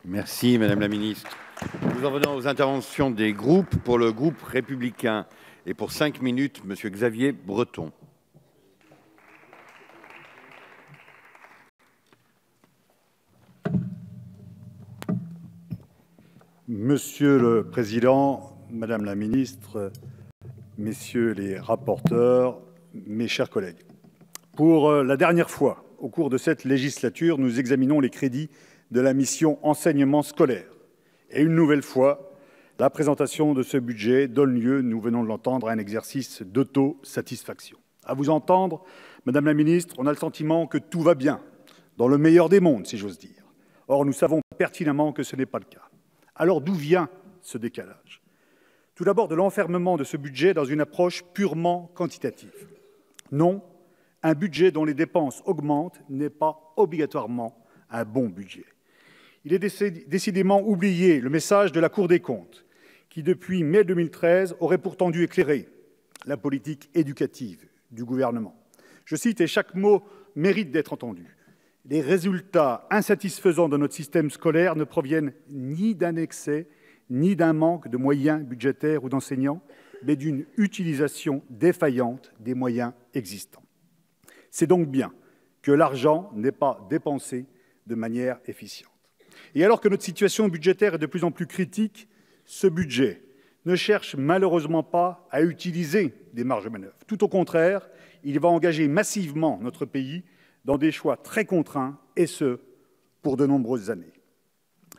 Merci, Madame la Ministre. Nous en venons aux interventions des groupes. Pour le groupe républicain et pour 5 minutes, Monsieur Xavier Breton. Monsieur le Président, Madame la Ministre, Messieurs les rapporteurs, mes chers collègues. Pour la dernière fois, au cours de cette législature, nous examinons les crédits de la mission enseignement scolaire. Et une nouvelle fois, la présentation de ce budget donne lieu, nous venons de l'entendre, à un exercice d'autosatisfaction. À vous entendre, Madame la Ministre, on a le sentiment que tout va bien, dans le meilleur des mondes, si j'ose dire. Or, nous savons pertinemment que ce n'est pas le cas. Alors, d'où vient ce décalage? Tout d'abord, de l'enfermement de ce budget dans une approche purement quantitative. Non, un budget dont les dépenses augmentent n'est pas obligatoirement un bon budget. Il est décidément oublié le message de la Cour des comptes, qui depuis mai 2013 aurait pourtant dû éclairer la politique éducative du gouvernement. Je cite, et chaque mot mérite d'être entendu. Les résultats insatisfaisants de notre système scolaire ne proviennent ni d'un excès, ni d'un manque de moyens budgétaires ou d'enseignants, mais d'une utilisation défaillante des moyens existants. C'est donc bien que l'argent n'est pas dépensé de manière efficiente. Et alors que notre situation budgétaire est de plus en plus critique, ce budget ne cherche malheureusement pas à utiliser des marges de manœuvre. Tout au contraire, il va engager massivement notre pays dans des choix très contraints, et ce, pour de nombreuses années.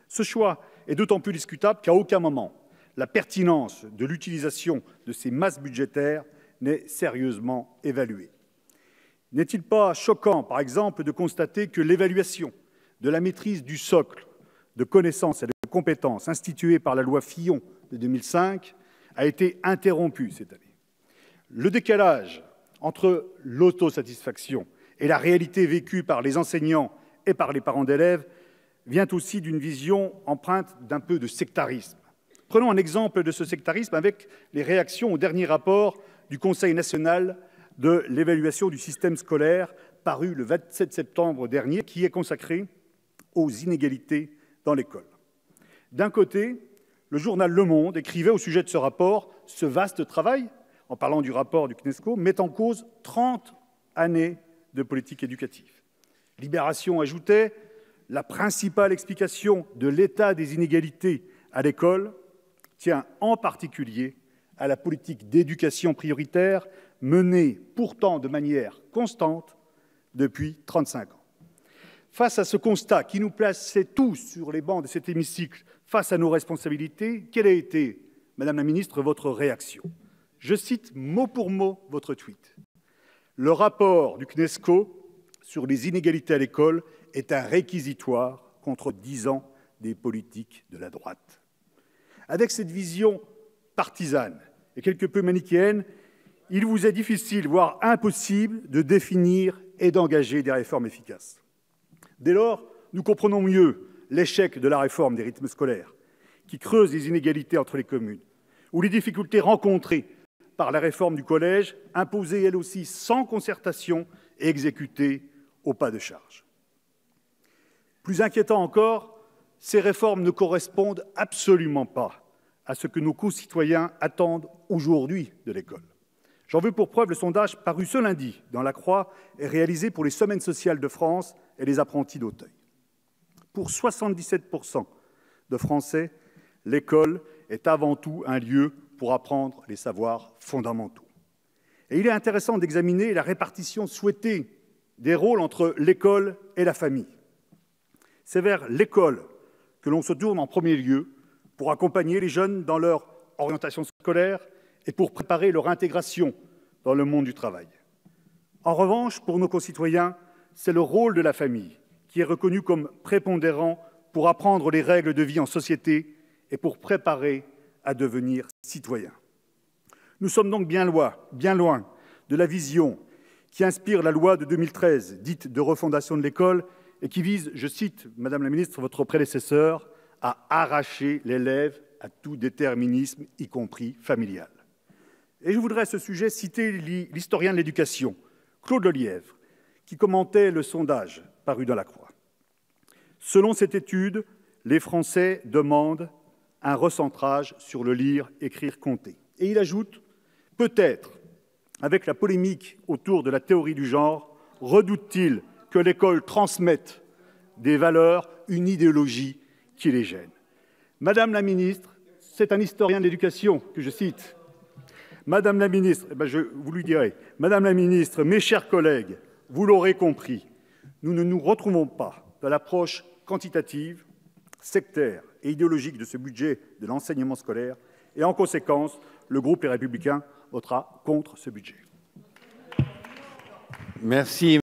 Ce choix est d'autant plus discutable qu'à aucun moment la pertinence de l'utilisation de ces masses budgétaires n'est sérieusement évaluée. N'est-il pas choquant, par exemple, de constater que l'évaluation de la maîtrise du socle de connaissances et de compétences instituée par la loi Fillon de 2005 a été interrompue cette année? Le décalage entre l'autosatisfaction et la réalité vécue par les enseignants et par les parents d'élèves vient aussi d'une vision empreinte d'un peu de sectarisme. Prenons un exemple de ce sectarisme avec les réactions au dernier rapport du Conseil national de l'évaluation du système scolaire paru le 27 septembre dernier, qui est consacré aux inégalités dans l'école. D'un côté, le journal Le Monde écrivait au sujet de ce rapport « Ce vaste travail », en parlant du rapport du CNESCO, met en cause 30 années de politique éducative. Libération ajoutait « La principale explication de l'état des inégalités à l'école tient en particulier à la politique d'éducation prioritaire menée pourtant de manière constante depuis 35 ans. » Face à ce constat qui nous plaçait tous sur les bancs de cet hémicycle, face à nos responsabilités, quelle a été, Madame la Ministre, votre réaction? Je cite mot pour mot votre tweet. « Le rapport du CNESCO sur les inégalités à l'école est un réquisitoire contre 10 ans des politiques de la droite. » Avec cette vision partisane et quelque peu manichéenne, il vous est difficile, voire impossible, de définir et d'engager des réformes efficaces. Dès lors, nous comprenons mieux l'échec de la réforme des rythmes scolaires, qui creuse les inégalités entre les communes, ou les difficultés rencontrées par la réforme du collège, imposée elle aussi sans concertation et exécutée au pas de charge. Plus inquiétant encore, ces réformes ne correspondent absolument pas à ce que nos concitoyens attendent aujourd'hui de l'école. J'en veux pour preuve le sondage paru ce lundi dans La Croix et réalisé pour les Semaines sociales de France et les apprentis d'Auteuil. Pour 77% de Français, l'école est avant tout un lieu pour apprendre les savoirs fondamentaux. Et il est intéressant d'examiner la répartition souhaitée des rôles entre l'école et la famille. C'est vers l'école que l'on se tourne en premier lieu pour accompagner les jeunes dans leur orientation scolaire et pour préparer leur intégration dans le monde du travail. En revanche, pour nos concitoyens, c'est le rôle de la famille qui est reconnu comme prépondérant pour apprendre les règles de vie en société et pour préparer à devenir citoyen. Nous sommes donc bien loin de la vision qui inspire la loi de 2013, dite de refondation de l'école, et qui vise, je cite, Madame la Ministre, votre prédécesseur, à arracher l'élève à tout déterminisme, y compris familial. Et je voudrais à ce sujet citer l'historien de l'éducation, Claude Lelièvre, qui commentait le sondage paru dans La Croix. Selon cette étude, Les Français demandent un recentrage sur le lire, écrire, compter. Et il ajoute, peut-être, avec la polémique autour de la théorie du genre, redoute-t-il que l'école transmette des valeurs, une idéologie qui les gêne. Madame la ministre, c'est un historien de l'éducation que je cite. Madame la ministre, vous lui direz, Madame la ministre, mes chers collègues, vous l'aurez compris, nous ne nous retrouvons pas dans l'approche quantitative, sectaire et idéologique de ce budget de l'enseignement scolaire et en conséquence, le groupe Les Républicains votera contre ce budget. Merci.